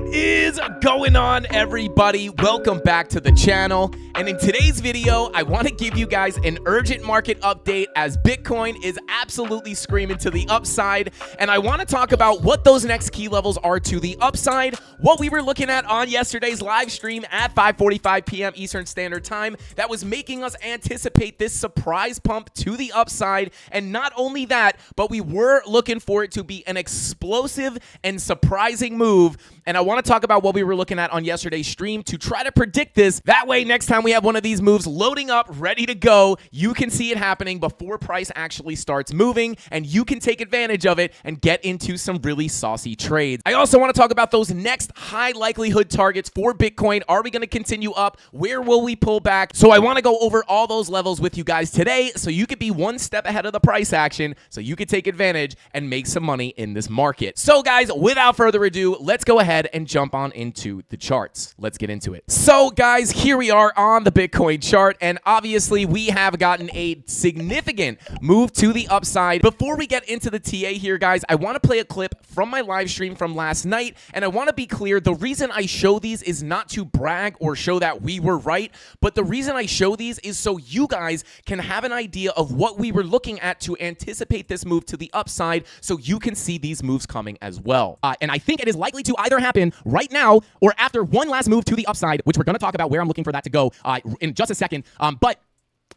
What is going on, everybody? Welcome back to the channel. And in today's video, I want to give you guys an urgent market update as Bitcoin is absolutely screaming to the upside. And I want to talk about what those next key levels are to the upside, what we were looking at on yesterday's live stream at 5:45 p.m. Eastern Standard Time that was making us anticipate this surprise pump to the upside. And not only that, but we were looking for it to be an explosive and surprising move. And I want to talk about what we were looking at on yesterday's stream to try to predict this. That way, next time we have one of these moves loading up, ready to go, you can see it happening before price actually starts moving, and you can take advantage of it and get into some really saucy trades. I also want to talk about those next high likelihood targets for Bitcoin. Are we going to continue up? Where will we pull back? So I want to go over all those levels with you guys today so you could be one step ahead of the price action, so you could take advantage and make some money in this market. So guys, without further ado, let's go ahead and jump on into the charts. Let's get into it. So guys, here we are on the Bitcoin chart, and obviously we have gotten a significant move to the upside. Before we get into the TA here, guys, I want to play a clip from my live stream from last night, and I want to be clear, the reason I show these is not to brag or show that we were right, but the reason I show these is so you guys can have an idea of what we were looking at to anticipate this move to the upside, so you can see these moves coming as well. And I think it is likely to either happen right now or after one last move to the upside, which we're going to talk about where I'm looking for that to go in just a second. But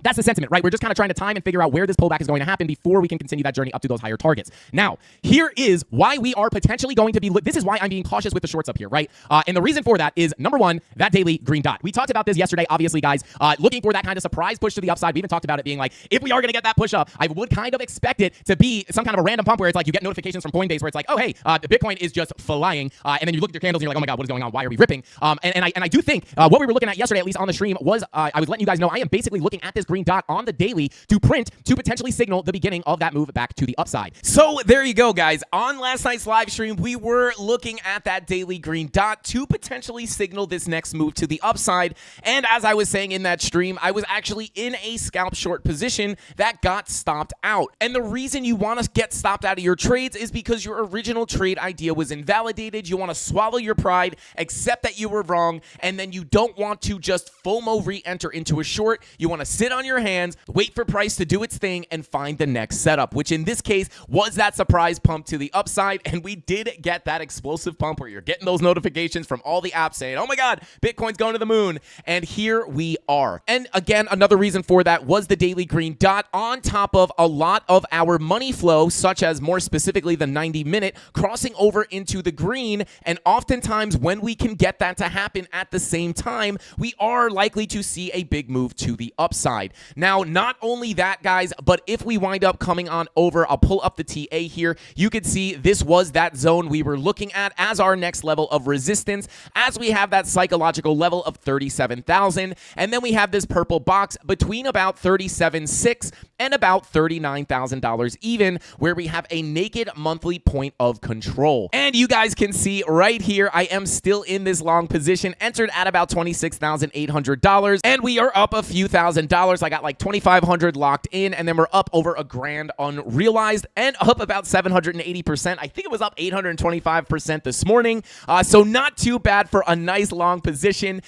that's the sentiment, right? We're just kind of trying to time and figure out where this pullback is going to happen before we can continue that journey up to those higher targets. Now, here is why we are potentially going to be, this is why I'm being cautious with the shorts up here, right? And the reason for that is, number one, that daily green dot. We talked about this yesterday, obviously, guys, looking for that kind of surprise push to the upside. We even talked about it being like, if we are going to get that push up, I would kind of expect it to be some kind of a random pump where it's like you get notifications from Coinbase where it's like, oh, hey, the Bitcoin is just flying. And then you look at your candles and you're like, oh my God, what is going on? Why are we ripping? And I do think what we were looking at yesterday, at least on the stream, was I was letting you guys know I am basically looking at this green dot on the daily to print to potentially signal the beginning of that move back to the upside. So there you go, guys. On last night's live stream, we were looking at that daily green dot to potentially signal this next move to the upside. And as I was saying in that stream, I was actually in a scalp short position that got stopped out. And the reason you want to get stopped out of your trades is because your original trade idea was invalidated. You want to swallow your pride, accept that you were wrong, and then you don't want to just FOMO re-enter into a short. You want to sit on your hands, wait for price to do its thing, and find the next setup, which in this case was that surprise pump to the upside. And we did get that explosive pump where you're getting those notifications from all the apps saying, oh my God, Bitcoin's going to the moon. And here we are. And again, another reason for that was the daily green dot on top of a lot of our money flow, such as more specifically the 90-minute crossing over into the green. And oftentimes when we can get that to happen at the same time, we are likely to see a big move to the upside. Now, not only that, guys, but if we wind up coming on over, I'll pull up the TA here. You can see this was that zone we were looking at as our next level of resistance, as we have that psychological level of 37,000. And then we have this purple box between about 37.6 and about $39,000 even, where we have a naked monthly point of control. And you guys can see right here, I am still in this long position, entered at about $26,800, and we are up a few $1,000s. I got like 2,500 locked in, and then we're up over $1,000 unrealized and up about 780%. I think it was up 825% this morning. So not too bad for a nice long position,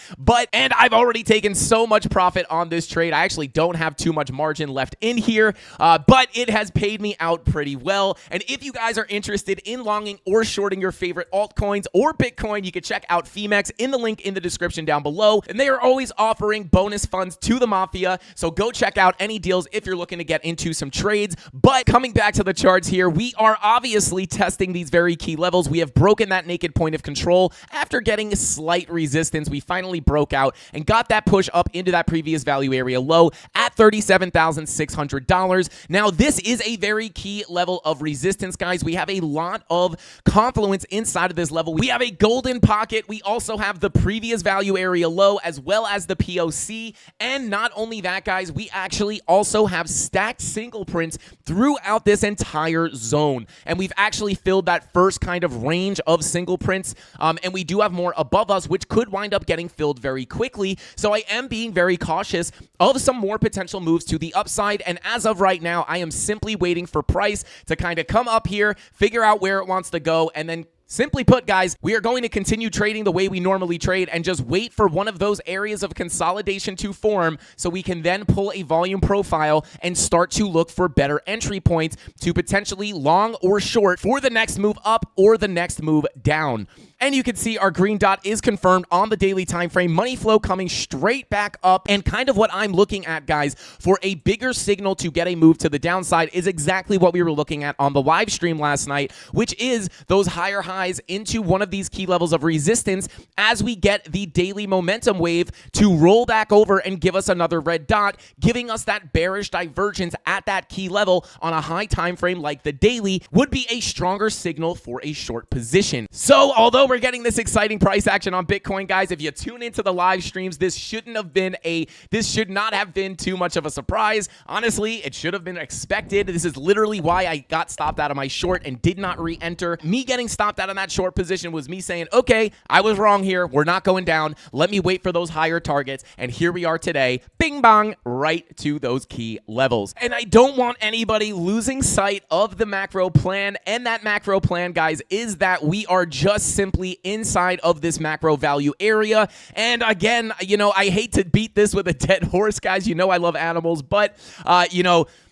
and I've already taken so much profit on this trade. I actually don't have too much margin left in here, but it has paid me out pretty well. And if you guys are interested in longing or shorting your favorite altcoins or Bitcoin, you can check out Femex in the link in the description down below. And they are always offering bonus funds to the Mafia, so go check out any deals if you're looking to get into some trades. But coming back to the charts here, we are obviously testing these very key levels. We have broken that naked point of control after getting slight resistance. We finally broke out and got that push up into that previous value area low at $37,600. Now, this is a very key level of resistance, guys. We have a lot of confluence inside of this level. We have a golden pocket. We also have the previous value area low as well as the POC. And not only that, guys, we actually also have stacked single prints throughout this entire zone. And we've actually filled that first kind of range of single prints. And we do have more above us, which could wind up getting filled very quickly. So I am being very cautious of some more potential moves to the upside. And as of right now, I am simply waiting for price to kind of come up here, figure out where it wants to go, and then Simply put, guys, we are going to continue trading the way we normally trade and just wait for one of those areas of consolidation to form so we can then pull a volume profile and start to look for better entry points to potentially long or short for the next move up or the next move down. And you can see our green dot is confirmed on the daily time frame. Money flow coming straight back up. And kind of what I'm looking at, guys, for a bigger signal to get a move to the downside is exactly what we were looking at on the live stream last night, which is those higher highs into one of these key levels of resistance as we get the daily momentum wave to roll back over and give us another red dot, giving us that bearish divergence at that key level on a high time frame like the daily would be a stronger signal for a short position. So although we're getting this exciting price action on Bitcoin, guys, if you tune into the live streams, this should not have been too much of a surprise. Honestly, it should have been expected. This is literally why I got stopped out of my short and did not re-enter. Me getting stopped out of that short position was me saying, okay, I was wrong here. We're not going down. Let me wait for those higher targets. And here we are today, bing bong, right to those key levels. And I don't want anybody losing sight of the macro plan. And that macro plan, guys, is that we are just simply inside of this macro value area. And again, I hate to beat this with a dead horse, guys. I love animals, but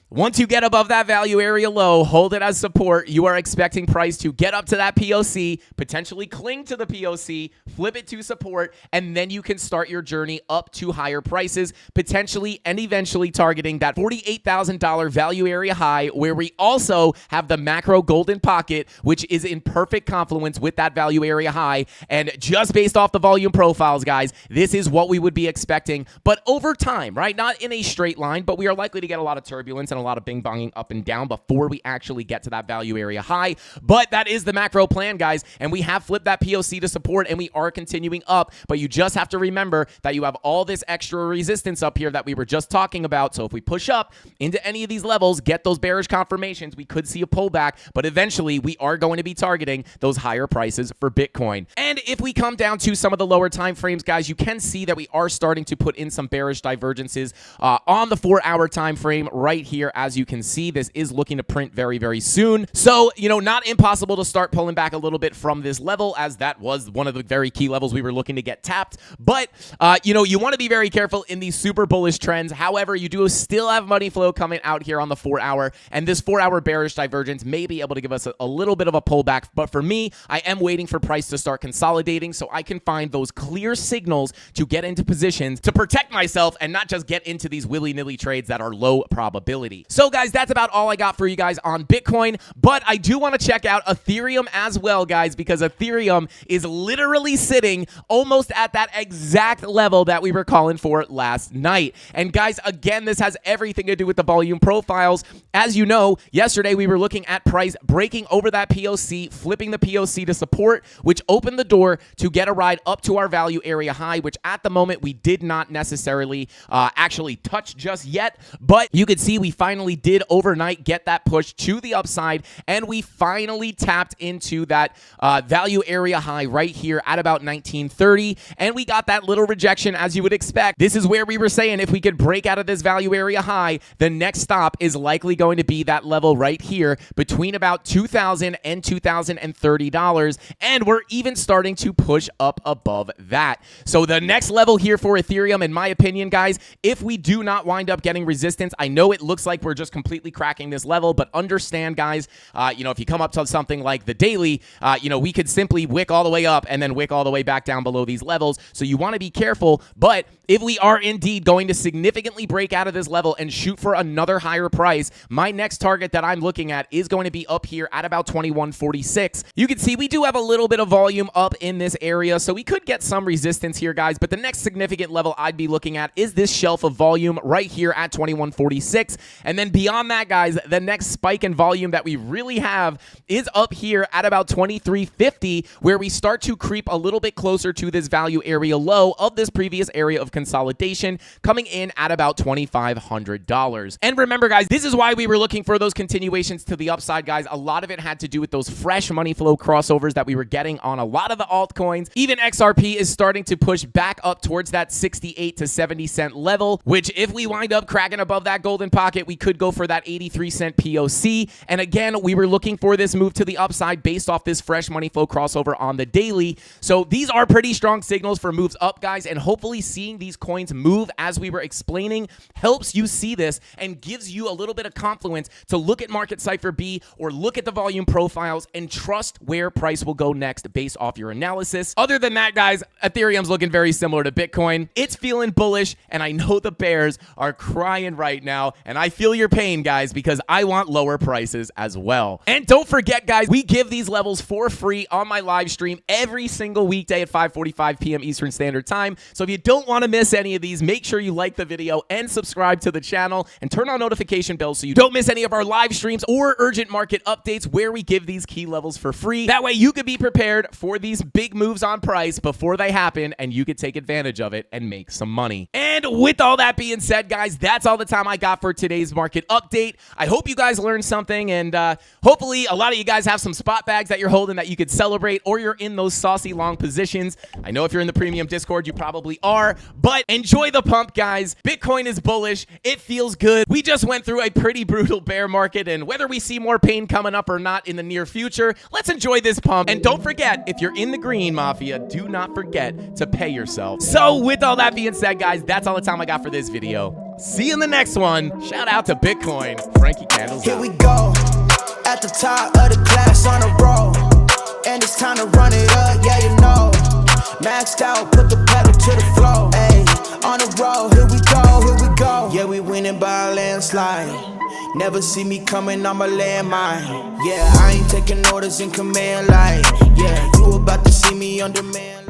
once you get above that value area low, hold it as support. You are expecting price to get up to that POC, potentially cling to the POC, flip it to support, and then you can start your journey up to higher prices, potentially and eventually targeting that $48,000 value area high, where we also have the macro golden pocket, which is in perfect confluence with that value area high. And just based off the volume profiles, guys, this is what we would be expecting. But over time, right? Not in a straight line, but we are likely to get a lot of turbulence and a lot of bing-bonging up and down before we actually get to that value area high. But that is the macro plan, guys, and we have flipped that POC to support, and we are continuing up. But you just have to remember that you have all this extra resistance up here that we were just talking about. So if we push up into any of these levels, get those bearish confirmations, we could see a pullback, but eventually we are going to be targeting those higher prices for Bitcoin. And if we come down to some of the lower time frames, guys, you can see that we are starting to put in some bearish divergences on the 4-hour time frame right here. As you can see, this is looking to print very, very soon. So, not impossible to start pulling back a little bit from this level, as that was one of the very key levels we were looking to get tapped. But, you want to be very careful in these super bullish trends. However, you do still have money flow coming out here on the 4-hour, and this 4-hour bearish divergence may be able to give us a little bit of a pullback. But for me, I am waiting for price to start consolidating so I can find those clear signals to get into positions to protect myself and not just get into these willy-nilly trades that are low probability. So guys, that's about all I got for you guys on Bitcoin, but I do want to check out Ethereum as well, guys, because Ethereum is literally sitting almost at that exact level that we were calling for last night. And guys, again, this has everything to do with the volume profiles. As you know, yesterday we were looking at price breaking over that POC, flipping the POC to support, which opened the door to get a ride up to our value area high, which at the moment we did not necessarily actually touch just yet, but you could see we finally did overnight get that push to the upside, and we finally tapped into that value area high right here at about 1930, and we got that little rejection as you would expect. This is where we were saying if we could break out of this value area high, the next stop is likely going to be that level right here between about $2,000 and $2,030, and we're even starting to push up above that. So the next level here for Ethereum, in my opinion, guys, if we do not wind up getting resistance, I know it looks like we're just completely cracking this level, but understand, guys, if you come up to something like the daily, we could simply wick all the way up and then wick all the way back down below these levels. So you want to be careful, but if we are indeed going to significantly break out of this level and shoot for another higher price, my next target that I'm looking at is going to be up here at about 2146. You can see we do have a little bit of volume up in this area, so we could get some resistance here, guys, but the next significant level I'd be looking at is this shelf of volume right here at 2146. And then beyond that, guys, the next spike in volume that we really have is up here at about 2350, where we start to creep a little bit closer to this value area low of this previous area of consolidation, coming in at about $2,500. And remember, guys, this is why we were looking for those continuations to the upside, guys. A lot of it had to do with those fresh money flow crossovers that we were getting on a lot of the altcoins. Even XRP is starting to push back up towards that 68 to 70 cent level, which if we wind up cracking above that golden pocket, we could go for that 83-cent POC. And again, we were looking for this move to the upside based off this fresh money flow crossover on the daily. So these are pretty strong signals for moves up, guys, and hopefully seeing these coins move as we were explaining helps you see this and gives you a little bit of confluence to look at Market Cypher B or look at the volume profiles and trust where price will go next based off your analysis. Other than that, guys, Ethereum's looking very similar to Bitcoin. It's feeling bullish, and I know the bears are crying right now, and I feel your pain, guys, because I want lower prices as well. And don't forget, guys, we give these levels for free on my live stream every single weekday at 5:45 p.m. Eastern Standard Time. So if you don't want to miss any of these, make sure you like the video and subscribe to the channel and turn on notification bells so you don't miss any of our live streams or urgent market updates where we give these key levels for free. That way you could be prepared for these big moves on price before they happen, and you could take advantage of it and make some money. And with all that being said, guys, that's all the time I got for today's market update. I hope you guys learned something, and hopefully a lot of you guys have some spot bags that you're holding that you could celebrate, or you're in those saucy long positions. I know if you're in the premium Discord, you probably are, but enjoy the pump, guys. Bitcoin is bullish. It feels good. We just went through a pretty brutal bear market, and whether we see more pain coming up or not in the near future, let's enjoy this pump. And don't forget, if you're in the green, Mafia, do not forget to pay yourself. So with all that being said, guys, that's all the time I got for this video. See you in the next one. Shout out to Bitcoin. Frankie Candles Here out. we go, at the top of the class on a roll, and it's time to run it up, yeah, you know. Maxed out, put the pedal to the floor, ayy, on the road, here we go, yeah, we winning by a landslide. Never see me coming, I'm a landmine. Yeah, I ain't taking orders in command, like, yeah, you about to see me on demand.